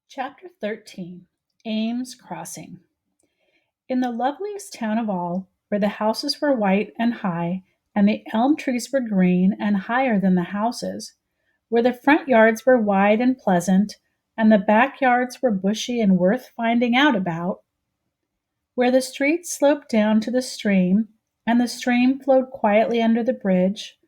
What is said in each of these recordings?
Chapter 13. Ames Crossing. In the loveliest town of all, where the houses were white and high, and the elm trees were green and higher than the houses, where the front yards were wide and pleasant, and the back yards were bushy and worth finding out about, where the streets sloped down to the stream, and the stream flowed quietly under the bridge,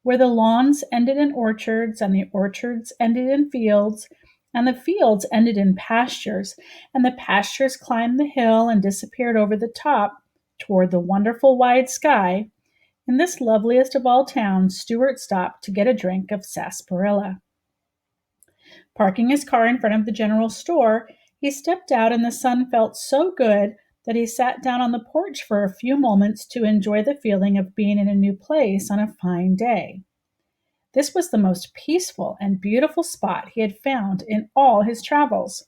where the lawns ended in orchards, and the orchards ended in fields, and the fields ended in pastures, and the pastures climbed the hill and disappeared over the top toward the wonderful wide sky. In this loveliest of all towns, Stuart stopped to get a drink of sarsaparilla. Parking his car in front of the general store, he stepped out, and the sun felt so good that he sat down on the porch for a few moments to enjoy the feeling of being in a new place on a fine day. This was the most peaceful and beautiful spot he had found in all his travels.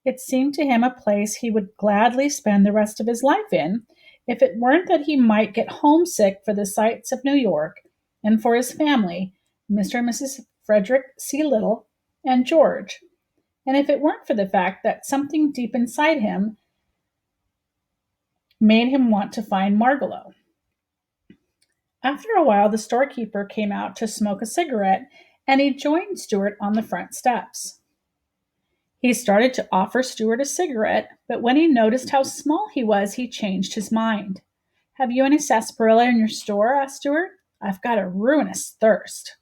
It seemed to him a place he would gladly spend the rest of his life in, if it weren't that he might get homesick for the sights of New York and for his family, Mr. and Mrs. Frederick C. Little and George, and if it weren't for the fact that something deep inside him made him want to find Margalo. After a while, the storekeeper came out to smoke a cigarette, and he joined Stuart on the front steps. He started to offer Stuart a cigarette, but when he noticed how small he was, he changed his mind. "Have you any sarsaparilla in your store?" asked Stuart. "I've got a ruinous thirst."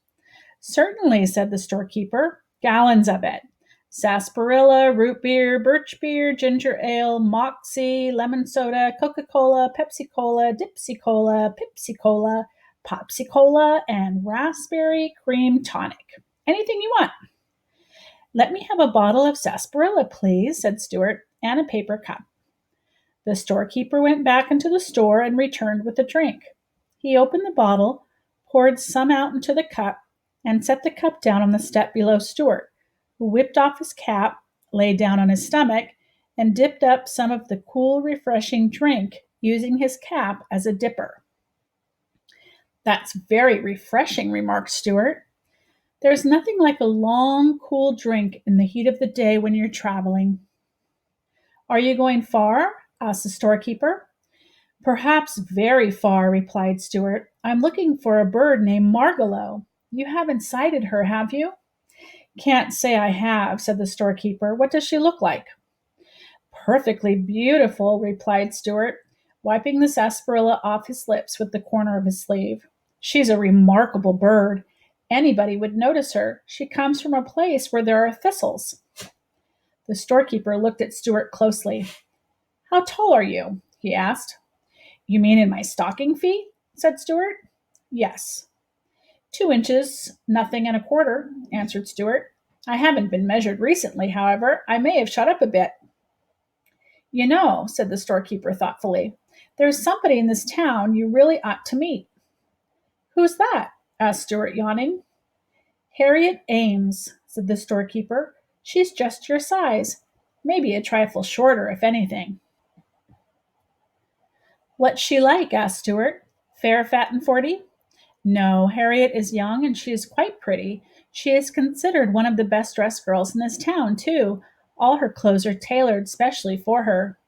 "Certainly," said the storekeeper. "Gallons of it. Sarsaparilla, root beer, birch beer, ginger ale, moxie, lemon soda, Coca-Cola, Pepsi-Cola, Dipsy-Cola, Pipsy-Cola, Popsy-Cola, and raspberry cream tonic. Anything you want." "Let me have a bottle of sarsaparilla, please," said Stuart, "and a paper cup." The storekeeper went back into the store and returned with a drink. He opened the bottle, poured some out into the cup, and set the cup down on the step below Stuart, who whipped off his cap, lay down on his stomach, and dipped up some of the cool, refreshing drink, using his cap as a dipper. "That's very refreshing," remarked Stuart. "There's nothing like a long, cool drink in the heat of the day when you're traveling." "Are you going far?" asked the storekeeper. "Perhaps very far," replied Stuart. "I'm looking for a bird named Margalo. You haven't sighted her, have you?" "Can't say I have," said the storekeeper. "What does she look like?" "Perfectly beautiful," replied Stuart, wiping the sarsaparilla off his lips with the corner of his sleeve. "She's a remarkable bird. Anybody would notice her. She comes from a place where there are thistles." The storekeeper looked at Stuart closely. "How tall are you?" he asked. "You mean in my stocking feet?" said Stuart. "Yes." "2 inches, nothing and a quarter," answered Stuart. "I haven't been measured recently, however. I may have shot up a bit." "You know," said the storekeeper thoughtfully, "there's somebody in this town you really ought to meet." "Who's that?" asked Stuart, yawning. "Harriet Ames," said the storekeeper. "She's just your size, maybe a trifle shorter, if anything." "What's she like?" asked Stuart. "Fair, fat, and 40?" "No, Harriet is young, and she is quite pretty. She is considered one of the best dressed girls in this town, too. All her clothes are tailored specially for her."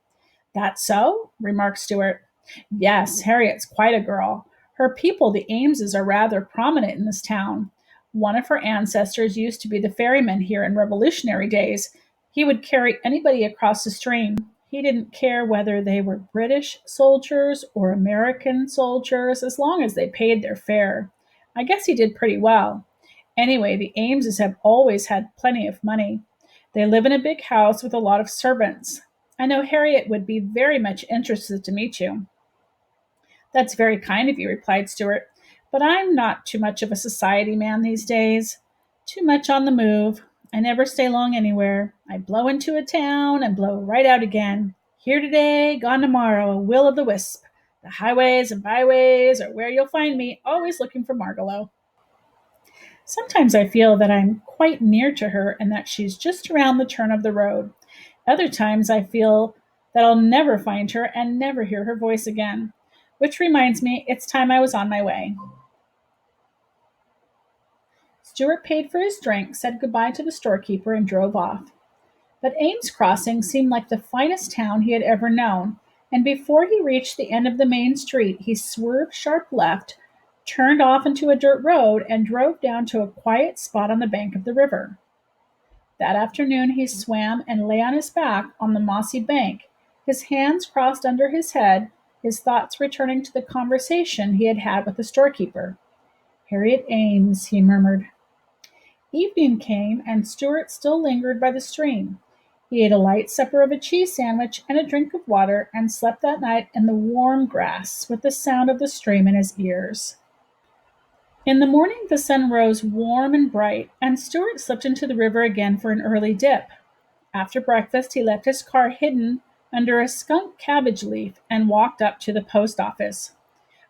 "That so?" remarked Stuart. "Yes, Harriet's quite a girl. Her people, the Ameses, are rather prominent in this town. One of her ancestors used to be the ferryman here in Revolutionary days. He would carry anybody across the stream. He didn't care whether they were British soldiers or American soldiers, as long as they paid their fare. I guess he did pretty well. Anyway, the Ameses have always had plenty of money. They live in a big house with a lot of servants. I know Harriet would be very much interested to meet you." "That's very kind of you," replied Stuart, "but I'm not too much of a society man these days. Too much on the move. I never stay long anywhere. I blow into a town and blow right out again. Here today, gone tomorrow, a will o' the wisp. The highways and byways are where you'll find me, always looking for Margalo. Sometimes I feel that I'm quite near to her and that she's just around the turn of the road. Other times I feel that I'll never find her and never hear her voice again. Which reminds me, it's time I was on my way." Stuart paid for his drink, said goodbye to the storekeeper, and drove off. But Ames Crossing seemed like the finest town he had ever known, and before he reached the end of the main street, he swerved sharp left, turned off into a dirt road, and drove down to a quiet spot on the bank of the river. That afternoon he swam and lay on his back on the mossy bank, his hands crossed under his head, his thoughts returning to the conversation he had had with the storekeeper. "Harriet Ames," he murmured. Evening came, and Stuart still lingered by the stream. He ate a light supper of a cheese sandwich and a drink of water, and slept that night in the warm grass with the sound of the stream in his ears. In the morning the sun rose warm and bright, and Stuart slipped into the river again for an early dip. After breakfast he left his car hidden under a skunk cabbage leaf and walked up to the post office.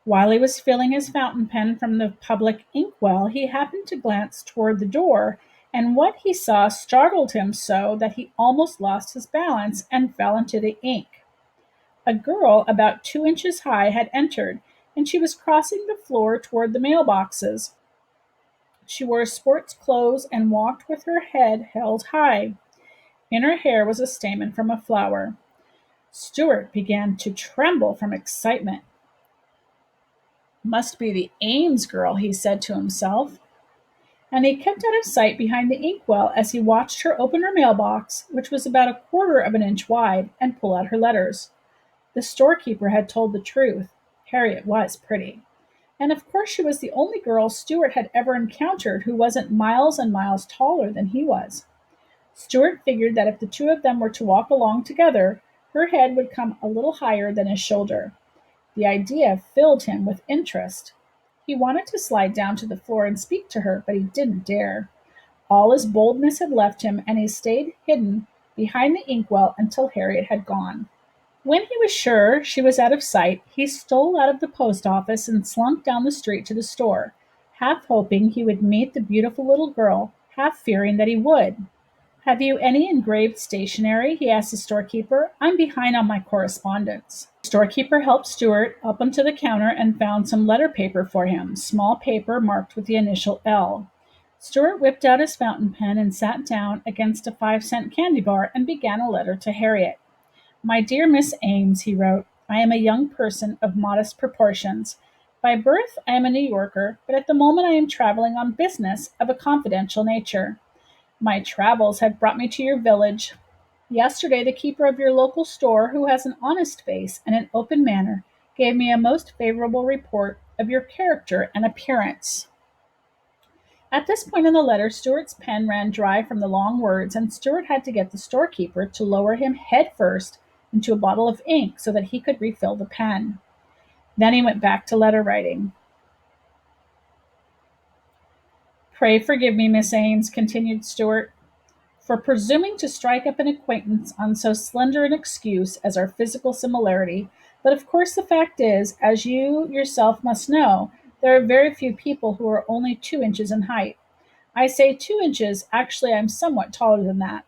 While he was filling his fountain pen from the public inkwell, he happened to glance toward the door, and what he saw startled him so that he almost lost his balance and fell into the ink. A girl about 2 inches high had entered, and she was crossing the floor toward the mailboxes. She wore sports clothes and walked with her head held high. In her hair was a stamen from a flower. Stuart began to tremble from excitement. "Must be the Ames girl," he said to himself, and he kept out of sight behind the inkwell as he watched her open her mailbox, which was about a quarter of an inch wide, and pull out her letters. The storekeeper had told the truth. Harriet was pretty. And of course she was the only girl Stuart had ever encountered who wasn't miles and miles taller than he was. Stuart figured that if the two of them were to walk along together, her head would come a little higher than his shoulder. The idea filled him with interest. He wanted to slide down to the floor and speak to her, but he didn't dare. All his boldness had left him, and he stayed hidden behind the inkwell until Harriet had gone. When he was sure she was out of sight, he stole out of the post office and slunk down the street to the store, half hoping he would meet the beautiful little girl, half fearing that he would. "Have you any engraved stationery?" he asked the storekeeper. "I'm behind on my correspondence." The storekeeper helped Stuart up onto the counter and found some letter paper for him, small paper marked with the initial L. Stuart whipped out his fountain pen and sat down against a 5-cent candy bar and began a letter to Harriet. "My dear Miss Ames," he wrote, "I am a young person of modest proportions. By birth I am a New Yorker, but at the moment I am traveling on business of a confidential nature. My travels have brought me to your village. Yesterday the keeper of your local store, who has an honest face and an open manner, gave me a most favorable report of your character and appearance." At this point in the letter, Stuart's pen ran dry from the long words, and Stuart had to get the storekeeper to lower him head first into a bottle of ink so that he could refill the pen. Then he went back to letter writing. "Pray forgive me, Miss Ames," continued Stuart, "for presuming to strike up an acquaintance on so slender an excuse as our physical similarity, but of course the fact is, as you yourself must know, there are very few people who are only 2 inches in height. I say 2 inches, actually I'm somewhat taller than that.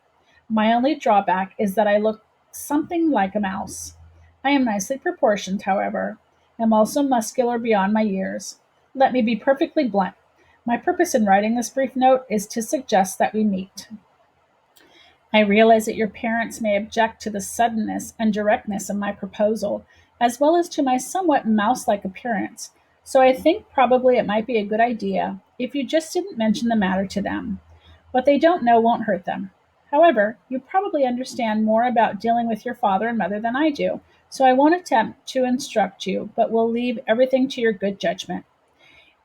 My only drawback is that I look something like a mouse. I am nicely proportioned, however. Am also muscular beyond my years. Let me be perfectly blunt. My purpose in writing this brief note is to suggest that we meet. I realize that your parents may object to the suddenness and directness of my proposal, as well as to my somewhat mouse-like appearance, so I think probably it might be a good idea if you just didn't mention the matter to them. What they don't know won't hurt them. However, you probably understand more about dealing with your father and mother than I do, so I won't attempt to instruct you, but will leave everything to your good judgment.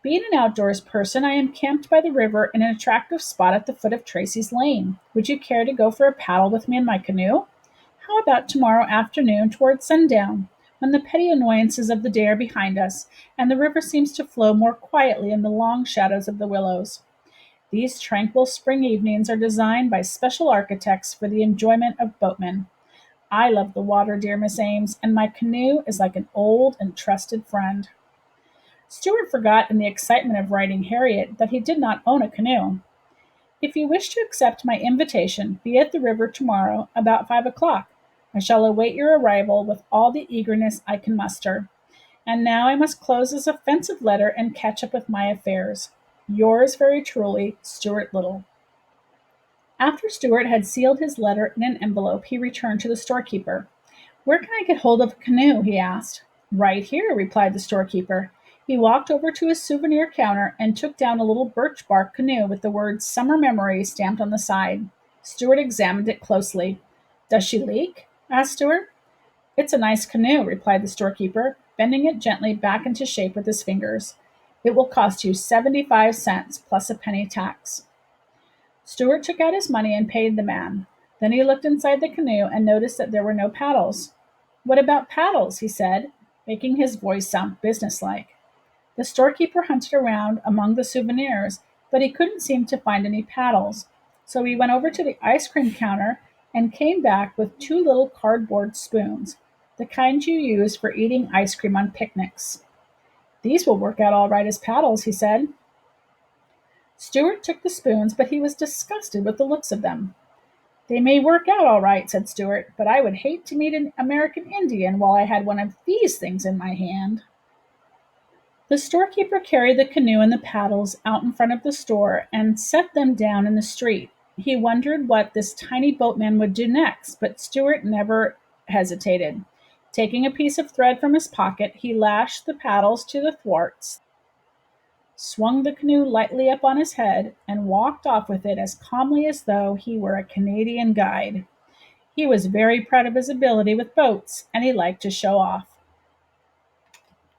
Being an outdoors person, I am camped by the river in an attractive spot at the foot of Tracy's Lane. Would you care to go for a paddle with me in my canoe? How about tomorrow afternoon toward sundown, when the petty annoyances of the day are behind us, and the river seems to flow more quietly in the long shadows of the willows? These tranquil spring evenings are designed by special architects for the enjoyment of boatmen. I love the water, dear Miss Ames, and my canoe is like an old and trusted friend." Stuart forgot in the excitement of writing Harriet that he did not own a canoe. "If you wish to accept my invitation, be at the river tomorrow about 5 o'clock. I shall await your arrival with all the eagerness I can muster. And now I must close this offensive letter and catch up with my affairs. Yours very truly, Stuart Little." After Stuart had sealed his letter in an envelope, he returned to the storekeeper. "Where can I get hold of a canoe?" he asked. "Right here," replied the storekeeper. He walked over to his souvenir counter and took down a little birch bark canoe with the words "Summer Memory" stamped on the side. Stuart examined it closely. "Does she leak?" asked Stuart. "It's a nice canoe," replied the storekeeper, bending it gently back into shape with his fingers. "It will cost you 75 cents plus a penny tax." Stuart took out his money and paid the man. Then he looked inside the canoe and noticed that there were no paddles. "What about paddles?" he said, making his voice sound businesslike. The storekeeper hunted around among the souvenirs, but he couldn't seem to find any paddles. So he went over to the ice cream counter and came back with two little cardboard spoons, the kind you use for eating ice cream on picnics. "These will work out all right as paddles," he said. Stuart took the spoons, but he was disgusted with the looks of them. "They may work out all right," said Stuart, "but I would hate to meet an American Indian while I had one of these things in my hand." The storekeeper carried the canoe and the paddles out in front of the store and set them down in the street. He wondered what this tiny boatman would do next, but Stuart never hesitated. Taking a piece of thread from his pocket, he lashed the paddles to the thwarts, swung the canoe lightly up on his head, and walked off with it as calmly as though he were a Canadian guide. He was very proud of his ability with boats, and he liked to show off.